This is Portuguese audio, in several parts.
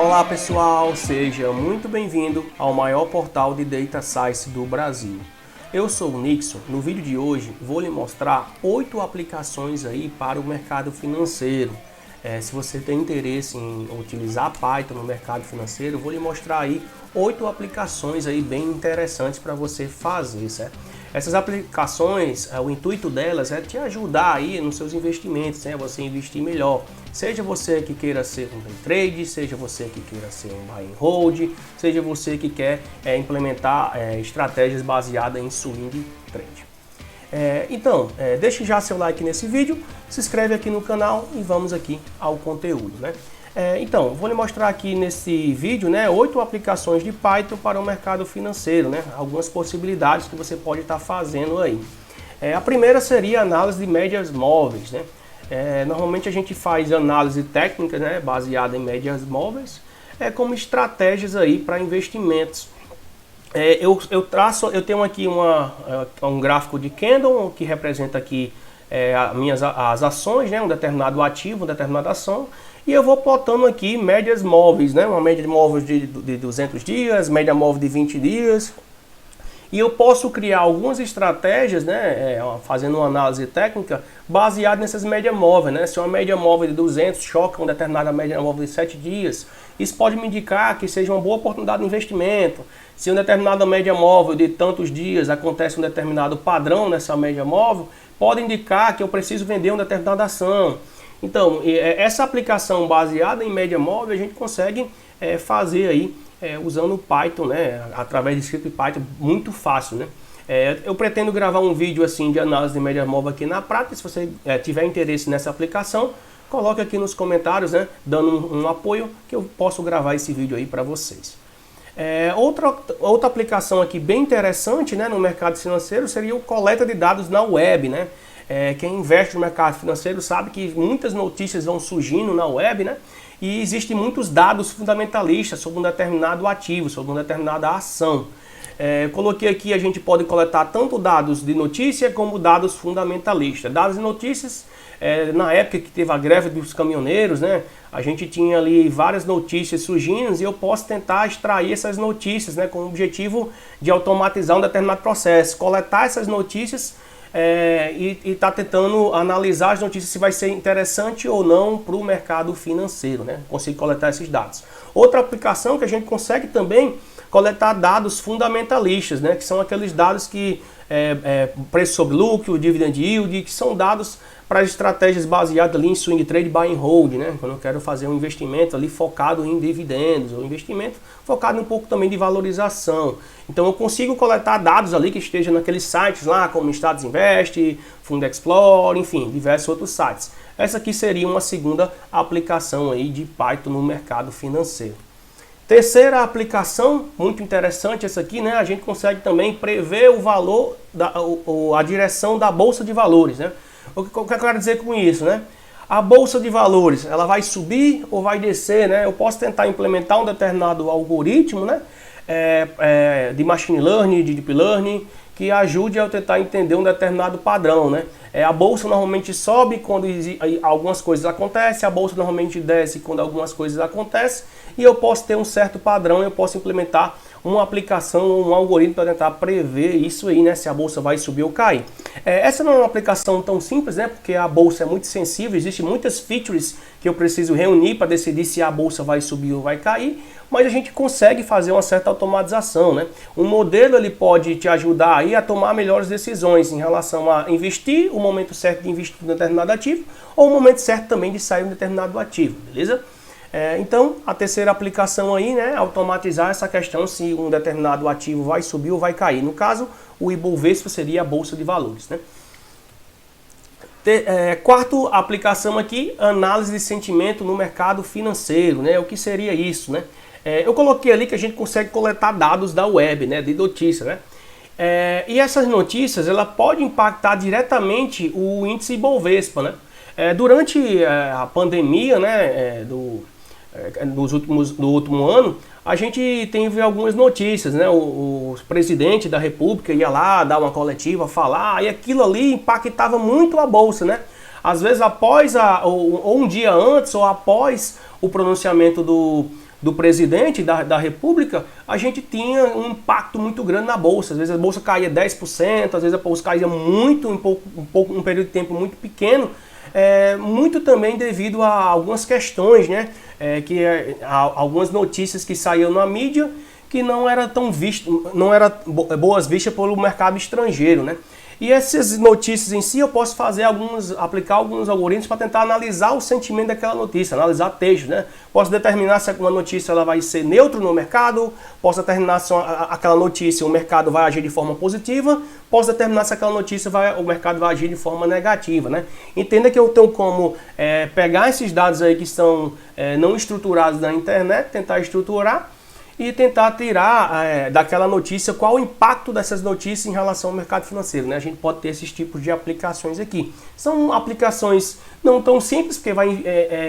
Olá pessoal, seja muito bem-vindo ao maior portal de Data Science do Brasil. Eu sou o Nixon. No vídeo de hoje vou lhe mostrar 8 aplicações aí para o mercado financeiro. Se você tem interesse em utilizar Python no mercado financeiro, eu vou lhe mostrar aí 8 aplicações aí bem interessantes para você fazer, certo? Essas aplicações, o intuito delas é te ajudar aí nos seus investimentos, né? Você investir melhor. Seja você que queira ser um day trade, seja você que queira ser um buy and hold, seja você que quer implementar estratégias baseadas em swing trade. Deixe já seu like nesse vídeo, se inscreve aqui no canal e vamos aqui ao conteúdo, né? Vou lhe mostrar aqui nesse vídeo, né, 8 aplicações de Python para o mercado financeiro, né? Algumas possibilidades que você pode estar fazendo aí. A primeira seria a análise de médias móveis, né? Normalmente a gente faz análise técnica, né, baseada em médias móveis, como estratégias aí para investimentos. Eu tenho aqui um gráfico de candle que representa aqui as ações, né, um determinado ativo, uma determinada ação, e eu vou plotando aqui médias móveis, né, uma média móvel de 200 dias, média móvel de 20 dias, e eu posso criar algumas estratégias, né, fazendo uma análise técnica baseada nessas médias móveis, né? Se uma média móvel de 200 choca uma determinada média móvel de 7 dias, isso pode me indicar que seja uma boa oportunidade de investimento. Se uma determinada média móvel de tantos dias acontece um determinado padrão nessa média móvel, pode indicar que eu preciso vender uma determinada ação. Então, essa aplicação baseada em média móvel a gente consegue fazer aí usando o Python, né, através de script Python, muito fácil, né? Eu pretendo gravar um vídeo assim de análise de média móvel aqui na prática. Se você tiver interesse nessa aplicação, coloque aqui nos comentários, né, dando um apoio que eu posso gravar esse vídeo aí para vocês. Outra aplicação aqui bem interessante, né, no mercado financeiro seria o coleta de dados na web, né? Quem investe no mercado financeiro sabe que muitas notícias vão surgindo na web, né? E existem muitos dados fundamentalistas sobre um determinado ativo, sobre uma determinada ação. Coloquei aqui, a gente pode coletar tanto dados de notícia como dados fundamentalistas. Dados de notícias, na época que teve a greve dos caminhoneiros, né, a gente tinha ali várias notícias surgindo e eu posso tentar extrair essas notícias, né, com o objetivo de automatizar um determinado processo, coletar essas notícias e está tentando analisar as notícias se vai ser interessante ou não para o mercado financeiro, né? Consigo coletar esses dados. Outra aplicação que a gente consegue também coletar dados fundamentalistas, né? Que são aqueles dados que preço sobre lucro, dividend yield, que são dados para estratégias baseadas ali em swing trade, buy and hold, né? Quando eu quero fazer um investimento ali focado em dividendos, ou investimento focado um pouco também de valorização. Então eu consigo coletar dados ali que estejam naqueles sites lá, como Status Invest, Fund Explorer, enfim, diversos outros sites. Essa aqui seria uma segunda aplicação aí de Python no mercado financeiro. Terceira aplicação, muito interessante essa aqui, né? A gente consegue também prever o valor, a direção da Bolsa de Valores, né? O que eu quero dizer com isso, né? A Bolsa de Valores, ela vai subir ou vai descer, né? Eu posso tentar implementar um determinado algoritmo, né? De Machine Learning, de Deep Learning, que ajude a eu tentar entender um determinado padrão, né? A bolsa normalmente sobe quando algumas coisas acontecem, a bolsa normalmente desce quando algumas coisas acontecem, e eu posso ter um certo padrão, eu posso implementar uma aplicação, um algoritmo para tentar prever isso aí, né? Se a bolsa vai subir ou cair. Essa não é uma aplicação tão simples, né? Porque a bolsa é muito sensível, existem muitas features que eu preciso reunir para decidir se a bolsa vai subir ou vai cair, mas a gente consegue fazer uma certa automatização, né? Um modelo ele pode te ajudar aí a tomar melhores decisões em relação a investir, o momento certo de investir em um determinado ativo, ou o momento certo também de sair de um determinado ativo, beleza? Então, a terceira aplicação aí, né, automatizar essa questão se um determinado ativo vai subir ou vai cair. No caso, o Ibovespa seria a Bolsa de Valores, né? Quarta aplicação aqui, análise de sentimento no mercado financeiro, né? O que seria isso, né? Eu coloquei ali que a gente consegue coletar dados da web, né, de notícia, né? E essas notícias, ela pode impactar diretamente o índice Ibovespa, né? Durante a pandemia, né, do último ano, a gente teve algumas notícias, né? O presidente da República ia lá dar uma coletiva, falar, e aquilo ali impactava muito a bolsa, né? Às vezes após ou um dia antes ou após o pronunciamento do presidente da República, a gente tinha um impacto muito grande na Bolsa. Às vezes a Bolsa caía 10%, às vezes a Bolsa caía muito, um período de tempo muito pequeno, muito também devido a algumas questões, né? Algumas notícias que saíam na mídia que não era tão não era boas vistas pelo mercado estrangeiro, né? E essas notícias em si eu posso aplicar alguns algoritmos para tentar analisar o sentimento daquela notícia, analisar texto, né? Posso determinar se uma notícia ela vai ser neutra no mercado, posso determinar se aquela notícia o mercado vai agir de forma positiva, posso determinar se aquela notícia o mercado vai agir de forma negativa, né? Entenda que eu tenho como pegar esses dados aí que são não estruturados na internet, tentar estruturar e tentar tirar daquela notícia qual o impacto dessas notícias em relação ao mercado financeiro, né? A gente pode ter esses tipos de aplicações aqui. São aplicações não tão simples, porque vai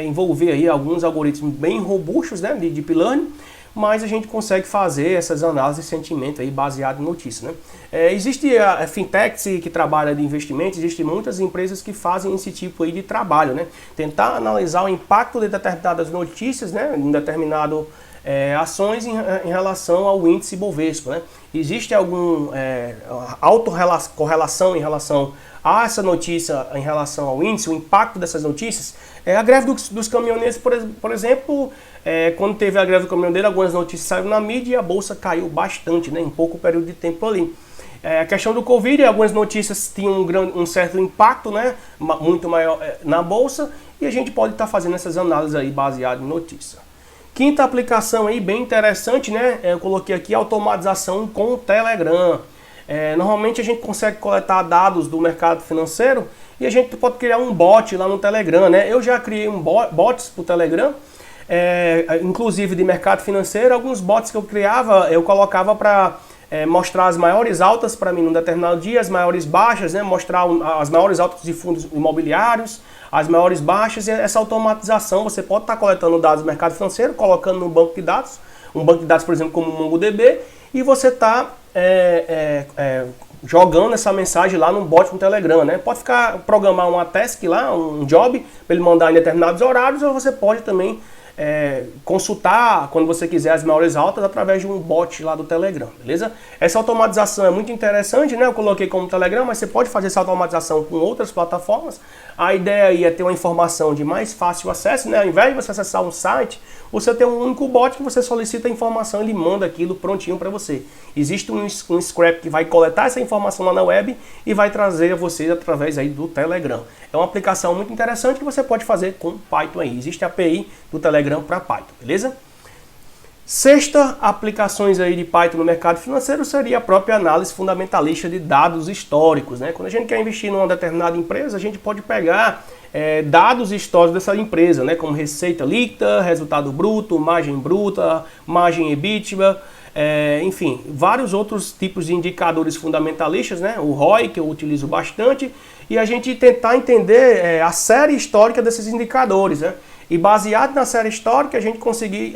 envolver aí alguns algoritmos bem robustos, né, de Deep Learning, mas a gente consegue fazer essas análises de sentimento aí baseado em notícias, né? Existe a fintechs que trabalha de investimentos, existem muitas empresas que fazem esse tipo aí de trabalho, né? Tentar analisar o impacto de determinadas notícias, né, em determinado ações em relação ao índice Bovespa, né? Existe alguma correlação em relação a essa notícia em relação ao índice, o impacto dessas notícias? A greve dos caminhoneiros, por exemplo, quando teve a greve do caminhoneiro, algumas notícias saíram na mídia e a bolsa caiu bastante, né, em pouco período de tempo ali. A questão do Covid, algumas notícias tinham um certo impacto, né, muito maior na bolsa, e a gente pode estar fazendo essas análises aí baseadas em notícia. Quinta aplicação aí, bem interessante, né? Eu coloquei aqui automatização com o Telegram. Normalmente a gente consegue coletar dados do mercado financeiro e a gente pode criar um bot lá no Telegram, né? Eu já criei bots para o Telegram, inclusive de mercado financeiro. Alguns bots que eu criava, eu colocava para mostrar as maiores altas para mim num determinado dia, as maiores baixas, né? Mostrar as maiores altas de fundos imobiliários, as maiores baixas, e essa automatização você pode estar coletando dados do mercado financeiro, colocando no banco de dados, um banco de dados, por exemplo, como o MongoDB, e você está jogando essa mensagem lá no bot no Telegram, né? Pode programar uma task lá, um job, para ele mandar em determinados horários, ou você pode também consultar quando você quiser as maiores altas através de um bot lá do Telegram, beleza? Essa automatização é muito interessante, né? Eu coloquei como Telegram, mas você pode fazer essa automatização com outras plataformas. A ideia aí é ter uma informação de mais fácil acesso, né? Ao invés de você acessar um site, você tem um único bot que você solicita a informação e ele manda aquilo prontinho para você. Existe um script que vai coletar essa informação lá na web e vai trazer a você através aí do Telegram. É uma aplicação muito interessante que você pode fazer com Python aí. Existe a API do Telegram para Python, beleza? Sexta aplicações aí de Python no mercado financeiro seria a própria análise fundamentalista de dados históricos, né? Quando a gente quer investir numa determinada empresa, a gente pode pegar dados históricos dessa empresa, né? Como receita líquida, resultado bruto, margem bruta, margem EBITDA, enfim, vários outros tipos de indicadores fundamentalistas, né? O ROI, que eu utilizo bastante, e a gente tentar entender a série histórica desses indicadores, né? E baseado na série histórica, a gente conseguir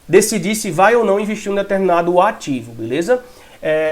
decidir se vai ou não investir em um determinado ativo, beleza?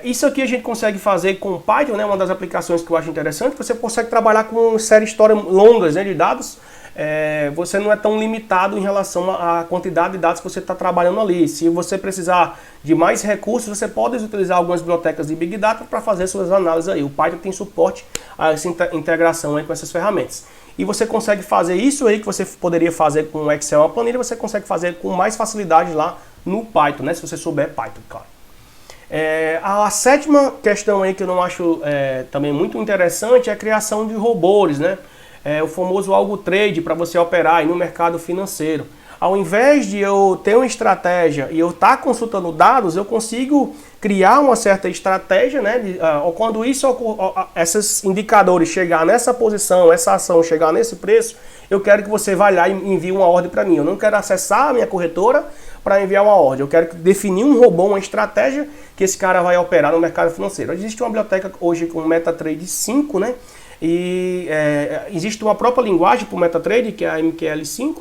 Isso aqui a gente consegue fazer com Python, né? Uma das aplicações que eu acho interessante, você consegue trabalhar com série história longas, né, de dados. Você não é tão limitado em relação à quantidade de dados que você está trabalhando ali. Se você precisar de mais recursos, você pode utilizar algumas bibliotecas de Big Data para fazer suas análises aí. O Python tem suporte a essa integração aí com essas ferramentas. E você consegue fazer isso aí que você poderia fazer com o Excel, uma planilha, você consegue fazer com mais facilidade lá no Python, né? Se você souber Python, claro. A sétima questão aí que eu não acho também muito interessante é a criação de robôs, né? O famoso algo trade para você operar aí no mercado financeiro. Ao invés de eu ter uma estratégia e eu estar consultando dados, eu consigo criar uma certa estratégia, né? Quando esses indicadores chegar nessa posição, essa ação chegar nesse preço, eu quero que você vá lá e envie uma ordem para mim. Eu não quero acessar a minha corretora para enviar uma ordem. Eu quero definir um robô, uma estratégia que esse cara vai operar no mercado financeiro. Existe uma biblioteca hoje com MetaTrader 5, né? E existe uma própria linguagem para o MetaTrader, que é a MQL5.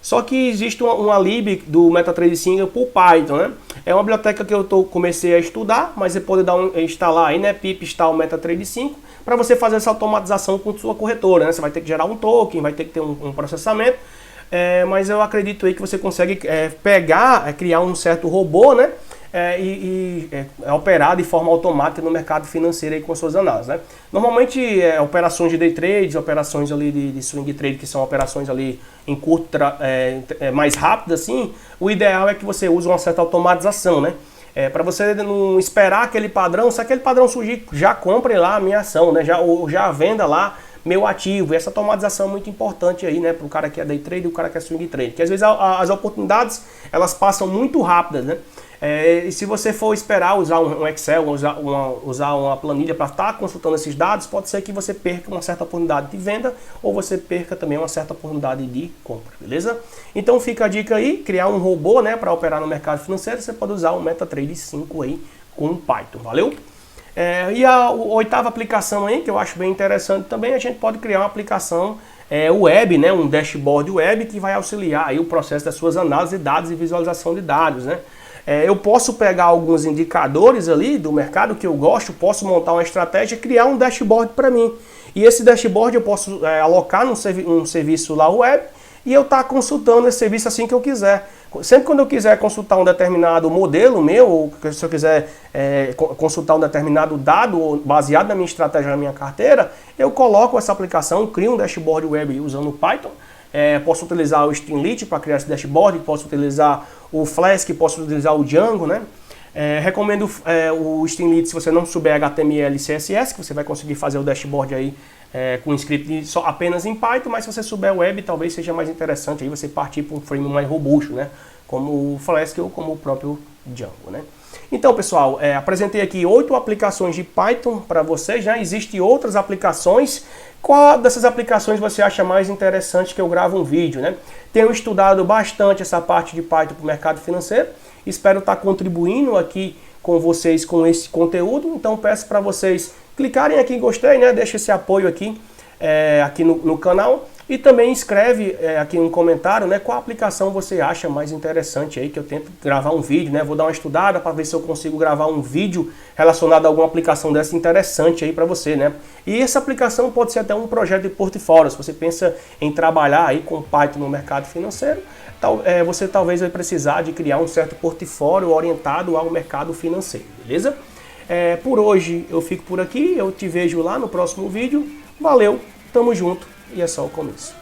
Só que existe uma lib do MetaTrader 5 por Python, né? É uma biblioteca que eu comecei a estudar, mas você pode instalar aí, né? Pip install MetaTrader 5 para você fazer essa automatização com sua corretora, né? Você vai ter que gerar um token, vai ter que ter um processamento. mas eu acredito aí que você consegue pegar, criar um certo robô, né? Operar de forma automática no mercado financeiro aí com as suas análises, né? Normalmente, operações de day trade, operações ali de swing trade, que são operações ali em curto, mais rápidas, assim, o ideal é que você use uma certa automatização, né? Para você não esperar aquele padrão, se aquele padrão surgir, já compre lá a minha ação, né? Já venda lá meu ativo. E essa automatização é muito importante aí, né? Para o cara que é day trade e o cara que é swing trade. Porque às vezes as oportunidades, elas passam muito rápidas, né? E se você for esperar usar um Excel, usar uma planilha para estar consultando esses dados, pode ser que você perca uma certa oportunidade de venda ou você perca também uma certa oportunidade de compra, beleza? Então fica a dica aí, criar um robô, né, para operar no mercado financeiro, você pode usar o MetaTrader 5 aí com Python, valeu? E a oitava aplicação aí, que eu acho bem interessante também, a gente pode criar uma aplicação web, né, um dashboard web que vai auxiliar aí o processo das suas análises de dados e visualização de dados, né? Eu posso pegar alguns indicadores ali do mercado que eu gosto, posso montar uma estratégia e criar um dashboard para mim. E esse dashboard eu posso alocar num serviço lá web e eu estar consultando esse serviço assim que eu quiser. Sempre quando eu quiser consultar um determinado modelo meu, ou se eu quiser consultar um determinado dado baseado na minha estratégia, na minha carteira, eu coloco essa aplicação, crio um dashboard web usando o Python. Posso utilizar o Streamlit para criar esse dashboard, posso utilizar o Flask, posso utilizar o Django, né? Recomendo o Streamlit se você não souber HTML e CSS, que você vai conseguir fazer o dashboard aí com um script apenas em Python, mas se você souber web, talvez seja mais interessante aí você partir para um frame mais robusto, né? Como o Flask ou como o próprio Django, né? Então, pessoal, apresentei aqui 8 aplicações de Python para vocês, já existem outras aplicações. Qual dessas aplicações você acha mais interessante que eu gravo um vídeo, né? Tenho estudado bastante essa parte de Python para o mercado financeiro. Espero estar contribuindo aqui com vocês com esse conteúdo. Então, peço para vocês clicarem aqui em gostei, né? Deixa esse apoio aqui, aqui no canal. E também escreve aqui um comentário, né, qual aplicação você acha mais interessante aí, que eu tento gravar um vídeo, né? Vou dar uma estudada para ver se eu consigo gravar um vídeo relacionado a alguma aplicação dessa interessante aí para você, né? E essa aplicação pode ser até um projeto de portfólio. Se você pensa em trabalhar aí com Python no mercado financeiro, você talvez vai precisar de criar um certo portfólio orientado ao mercado financeiro, beleza? Por hoje eu fico por aqui, eu te vejo lá no próximo vídeo. Valeu, tamo junto. E é só o começo.